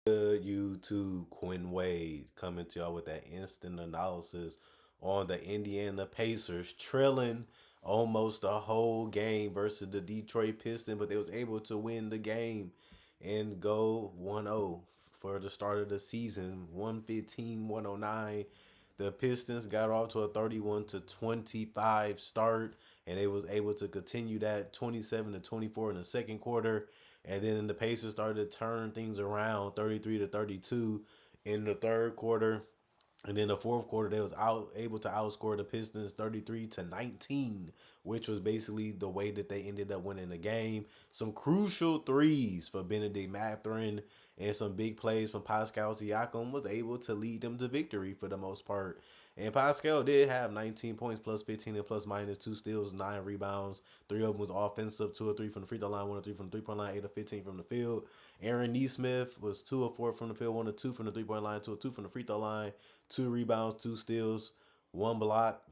Good YouTube, Quinn Wade coming to y'all with that instant analysis on the Indiana Pacers trailing almost a whole game versus the Detroit Pistons, but they was able to win the game and go 1-0 for the start of the season, 115-109. The Pistons got off to a 31-25 start, and they was able to continue that 27-24 in the second quarter. And then the Pacers started to turn things around 33-32 in the third quarter. And then the fourth quarter, they was able to outscore the Pistons 33-19, which was basically the way that they ended up winning the game. Some crucial threes for Benedict Mathurin and some big plays from Pascal Siakam was able to lead them to victory for the most part. And Pascal did have 19 points, plus 15 and plus minus 2 steals, 9 rebounds. 3 of them was offensive, 2 or 3 from the free throw line, 1 or 3 from the 3-point line, 8 or 15 from the field. Aaron Nesmith was 2 or 4 from the field, 1 or 2 from the 3-point line, 2 or 2 from the free throw line, 2 rebounds, 2 steals, 1 block,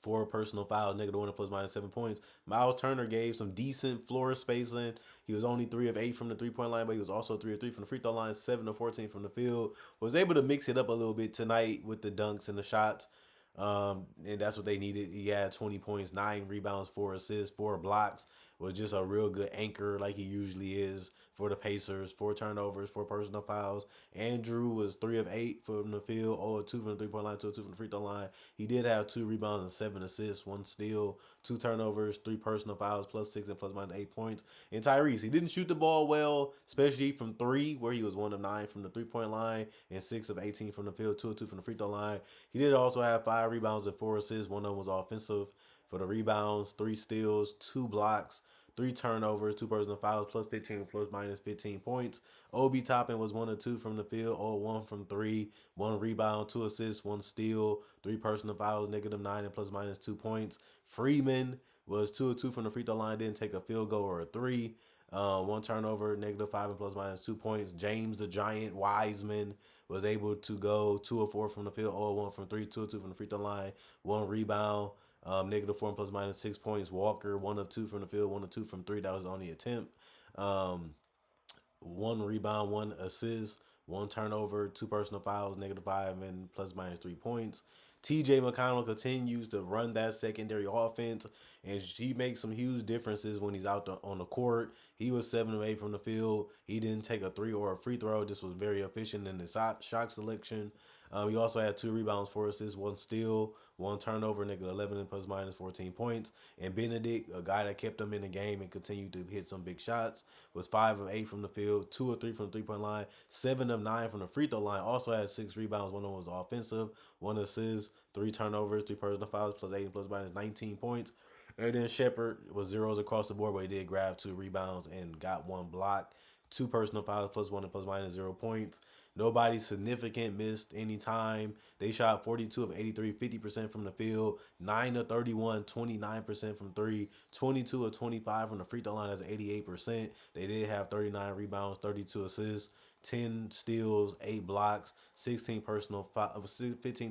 4 personal fouls, -1 plus minus 7 points. Miles Turner gave some decent floor spacing. He was only 3 of 8 from the 3-point line, but he was also 3 of 3 from the free throw line, 7 of 14 from the field. Was able to mix it up a little bit tonight with the dunks and the shots. And that's what they needed. He had 20 points, 9 rebounds, 4 assists, 4 blocks. Was just a real good anchor like he usually is for the Pacers. 4 turnovers, 4 personal fouls. Andrew was 3 of 8 from the field, 0 of 2 from the 3-point line, 2 of 2 from the free throw line. He did have 2 rebounds and 7 assists, 1 steal, 2 turnovers, 3 personal fouls, plus 6 and plus minus 8 points. And Tyrese, he didn't shoot the ball well, especially from three, where he was 1 of 9 from the 3-point line and 6 of 18 from the field, 2 of 2 from the free throw line. He did also have 5 rebounds and 4 assists. One of them was offensive for the rebounds, 3 steals, 2 blocks, 3 turnovers, 2 personal fouls, plus 15, plus minus 15 points. Obi Toppin was 1 of 2 from the field, 0 of 1 from three, 1 rebound, 2 assists, 1 steal, 3 personal fouls, -9 and plus minus 2 points. Freeman was 2 of 2 from the free throw line, didn't take a field goal or a three. 1 turnover, -5 and plus minus 2 points. James the Giant Wiseman was able to go 2 of 4 from the field, 0 of 1 from three, 2 of 2 from the free throw line, 1 rebound, -4 and plus minus 6 points. Walker, 1 of 2 from the field, 1 of 2 from three. That was on the attempt. 1 rebound, 1 assist, 1 turnover, 2 personal fouls, -5 and plus minus 3 points. TJ McConnell continues to run that secondary offense, and he makes some huge differences when he's out on the court. He was 7 of 8 from the field. He didn't take a three or a free throw. Just was very efficient in his shot selection. He also had 2 rebounds, 4 assists, 1 steal, 1 turnover, -11 and plus minus 14 points. And Benedict, a guy that kept him in the game and continued to hit some big shots, was 5 of 8 from the field, 2 of 3 from the 3-point line, 7 of 9 from the free throw line. Also had 6 rebounds. One of them was offensive, 1 assist, 3 turnovers, 3 personal fouls, plus 8 and plus minus 19 points. And then Shepard was zeros across the board, but he did grab 2 rebounds and got 1 block. 2 personal fouls, plus 1 and plus minus 0 points. Nobody significant missed any time. They shot 42 of 83, 50% from the field, 9 of 31, 29% from three, 22 of 25 from the free throw line. That's 88%. They did have 39 rebounds, 32 assists, 10 steals, 8 blocks, 15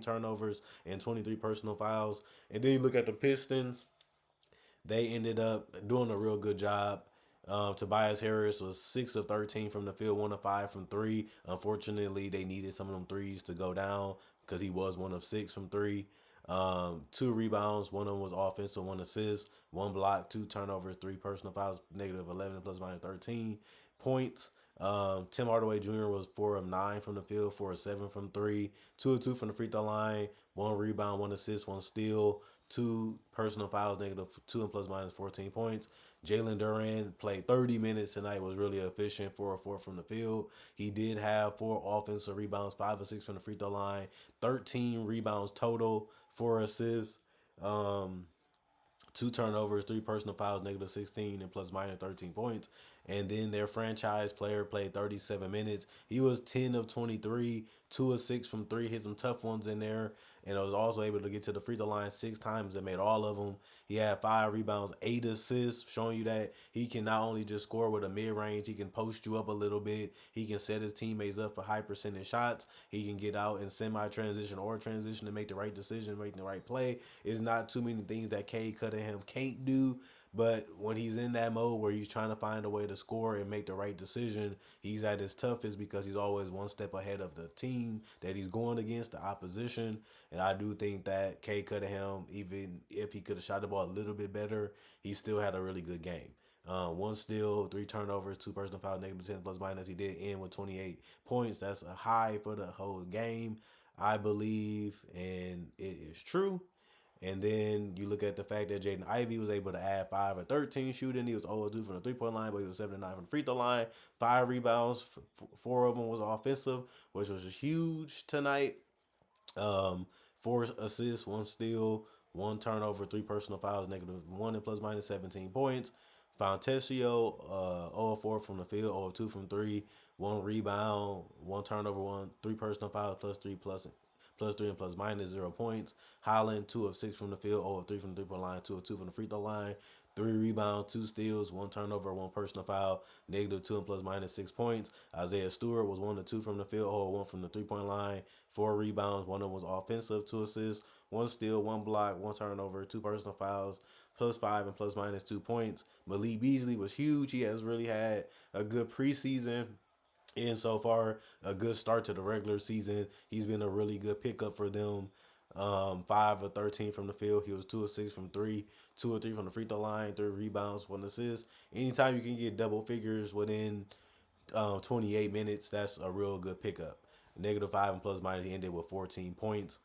turnovers, and 23 personal fouls. And then you look at the Pistons, they ended up doing a real good job. Tobias Harris was 6 of 13 from the field, 1 of 5 from three. Unfortunately, they needed some of them threes to go down because he was 1 of 6 from three. 2 rebounds, one of them was offensive, 1 assist, 1 block, 2 turnovers, 3 personal fouls, -11 plus minus 13 points. Tim Hardaway Jr. was 4 of 9 from the field, 4 of 7 from three, 2 of 2 from the free throw line, 1 rebound, 1 assist, 1 steal, 2 personal fouls, -2 and plus minus 14 points. Jalen Duran played 30 minutes tonight, was really efficient, 4 of 4 from the field. He did have 4 offensive rebounds, 5 of 6 from the free throw line, 13 rebounds total, 4 assists. 2 turnovers, 3 personal fouls, -16 and plus minus 13 points. And then their franchise player played 37 minutes. He was 10 of 23, 2 of 6 from three, hit some tough ones in there, and was also able to get to the free throw line 6 times and made all of them. He had 5 rebounds, 8 assists, showing you that he can not only just score with a mid range, he can post you up a little bit. He can set his teammates up for high percentage shots. He can get out in semi transition or transition and make the right decision, make the right play. It's not too many things that Cade Cunningham can't do. But when he's in that mode where he's trying to find a way to score and make the right decision, he's at his toughest because he's always one step ahead of the team that he's going against, the opposition. And I do think that Kay Cunningham, even if he could have shot the ball a little bit better, he still had a really good game. One steal, three turnovers, two personal fouls, negative 10 plus minus. He did end with 28 points. That's a high for the whole game, I believe, and it is true. And then you look at the fact that Jaden Ivey was able to add 5 or 13 shooting. He was 0-2 from the 3-point line, but he was 7-9 from the free throw line. 5 rebounds, 4 of them was offensive, which was huge tonight. Um, 4 assists, 1 steal, 1 turnover, 3 personal fouls, -1 and plus minus 17 points. Fontesio, 0-4 from the field, 0-2 from three, 1 rebound, 1 turnover, 3 personal fouls, plus 3 and plus minus 0 points. Holland, 2 of 6 from the field, 0 of 3 from the 3-point line, 2 of 2 from the free throw line. 3 rebounds, 2 steals, 1 turnover, 1 personal foul, -2 and plus minus 6 points. Isaiah Stewart was 1 of 2 from the field, 0 of 1 from the 3-point line, 4 rebounds, 1 of them was offensive, 2 assists, 1 steal, 1 block, 1 turnover, 2 personal fouls, +5 and plus minus 2 points. Malik Beasley was huge. He has really had a good preseason. And so far, a good start to the regular season. He's been a really good pickup for them. 5 of 13 from the field. He was 2 of 6 from three, 2 of 3 from the free throw line, 3 rebounds, 1 assist. Anytime you can get double figures within 28 minutes, that's a real good pickup. -5 and plus minus, he ended with 14 points.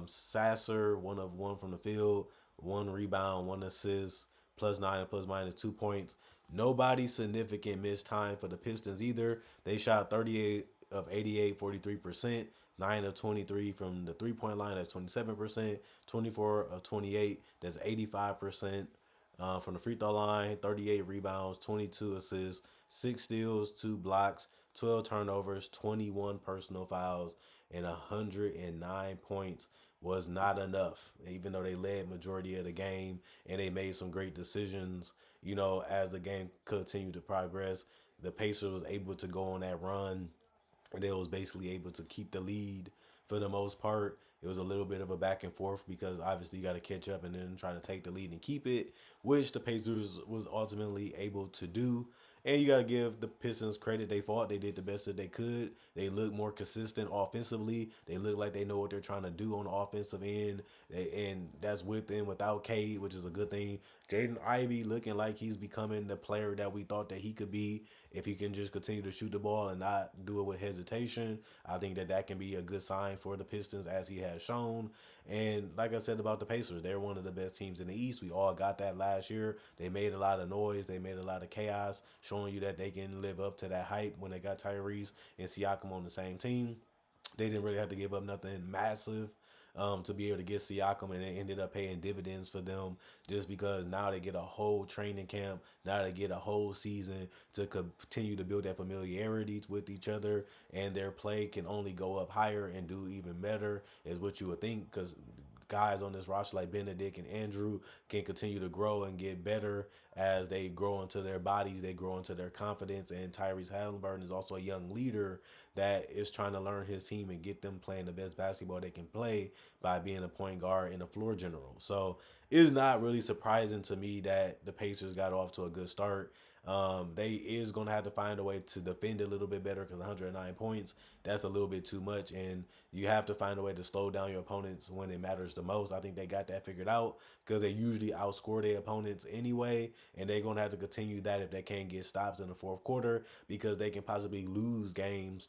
Sasser, 1 of 1 from the field, 1 rebound, 1 assist, +9 and plus minus 2 points. Nobody significant missed time for the Pistons either. They shot 38 of 88, 43%. 9 of 23 from the 3-point line, that's 27%. 24 of 28, that's 85%. From the free throw line, 38 rebounds, 22 assists, 6 steals, 2 blocks, 12 turnovers, 21 personal fouls, and 109 points was not enough. Even though they led majority of the game and they made some great decisions, as the game continued to progress, the Pacers was able to go on that run and they was basically able to keep the lead for the most part. It was a little bit of a back and forth because obviously you got to catch up and then try to take the lead and keep it, which the Pacers was ultimately able to do. And you got to give the Pistons credit. They fought. They did the best that they could. They look more consistent offensively. They look like they know what they're trying to do on the offensive end. And that's with and without Cade, which is a good thing. Jaden Ivey looking like he's becoming the player that we thought that he could be if he can just continue to shoot the ball and not do it with hesitation. I think that that can be a good sign for the Pistons as he has shown. And like I said about the Pacers, they're one of the best teams in the East. We all got that last year. They made a lot of noise. They made a lot of chaos, showing you that they can live up to that hype when they got Tyrese and Siakam on the same team. They didn't really have to give up nothing massive to be able to get Siakam, and it ended up paying dividends for them just because now they get a whole training camp. Now they get a whole season to continue to build that familiarity with each other, and their play can only go up higher and do even better, is what you would think, because guys on this roster like Benedict and Andrew can continue to grow and get better as they grow into their bodies, they grow into their confidence. And Tyrese Halliburton is also a young leader that is trying to learn his team and get them playing the best basketball they can play by being a point guard and a floor general. So it's not really surprising to me that the Pacers got off to a good start. They is gonna have to find a way to defend a little bit better because 109 points, that's a little bit too much, and you have to find a way to slow down your opponents when it matters the most. I think they got that figured out because they usually outscore their opponents anyway, and they're gonna have to continue that if they can't get stops in the fourth quarter because they can possibly lose games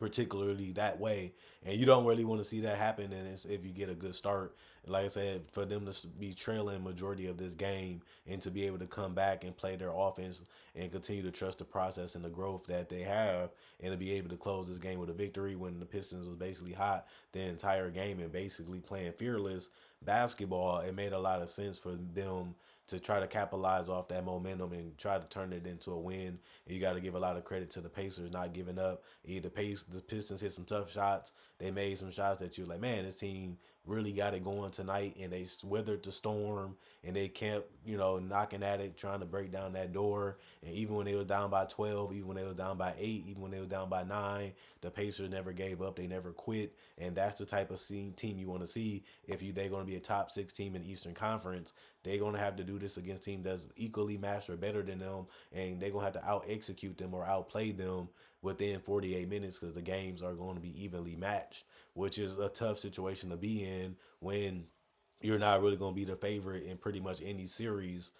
particularly that way, and you don't really want to see that happen. And it's if you get a good start, like I said, for them to be trailing majority of this game and to be able to come back and play their offense and continue to trust the process and the growth that they have, and to be able to close this game with a victory when the Pistons was basically hot the entire game and basically playing fearless basketball, it made a lot of sense for them to try to capitalize off that momentum and try to turn it into a win. And you got to give a lot of credit to the Pacers not giving up. The Pistons hit some tough shots. They made some shots that you're like, man, this team really got it going tonight, and they weathered the storm, and they kept, knocking at it, trying to break down that door. And even when they was down by 12, even when they was down by 8, even when they was down by 9, the Pacers never gave up. They never quit, and that's the type of team you want to see if they're going to be a top 6 team in the Eastern Conference. They're going to have to do this against teams that's equally matched or better than them, and they're going to have to out execute them or outplay them within 48 minutes, because the games are going to be evenly matched, which is a tough situation to be in when you're not really going to be the favorite in pretty much any series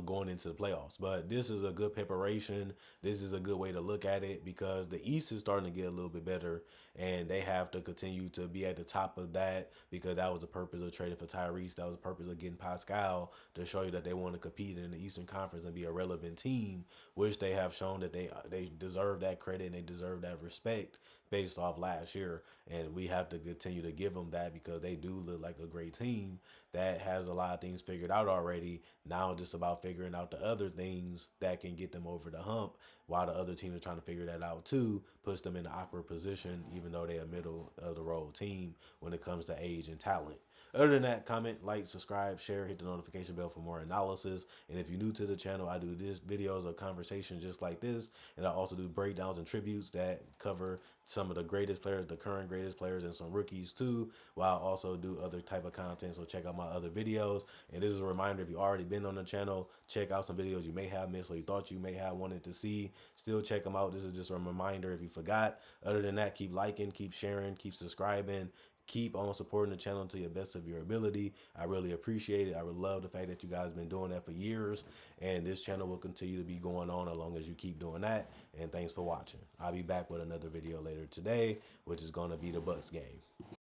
going into the playoffs. But this is a good preparation. This is a good way to look at it, because the East is starting to get a little bit better, and they have to continue to be at the top of that, because that was the purpose of trading for Tyrese. That was the purpose of getting Pascal, to show you that they want to compete in the Eastern Conference and be a relevant team, which they have shown that they deserve that credit and they deserve that respect based off last year. And we have to continue to give them that, because they do look like a great team that has a lot of things figured out already. Now it's just about figuring out the other things that can get them over the hump, while the other team is trying to figure that out too, puts them in an awkward position, even though they're a middle of the road team when it comes to age and talent. Other than that, comment, like, subscribe, share, hit the notification bell for more analysis. And if you're new to the channel, I do this videos of conversation just like this, and I also do breakdowns and tributes that cover some of the greatest players, the current greatest players, and some rookies too, while I also do other type of content. So check out my other videos. And this is a reminder, if you've already been on the channel, check out some videos you may have missed or you thought you may have wanted to see. Still check them out. This is just a reminder if you forgot. Other than that, keep liking, keep sharing, keep subscribing, keep on supporting the channel to your best of your ability. I really appreciate it. I would love the fact that you guys have been doing that for years, and this channel will continue to be going on as long as you keep doing that. And thanks for watching. I'll be back with another video later today, which is going to be the Bucks game.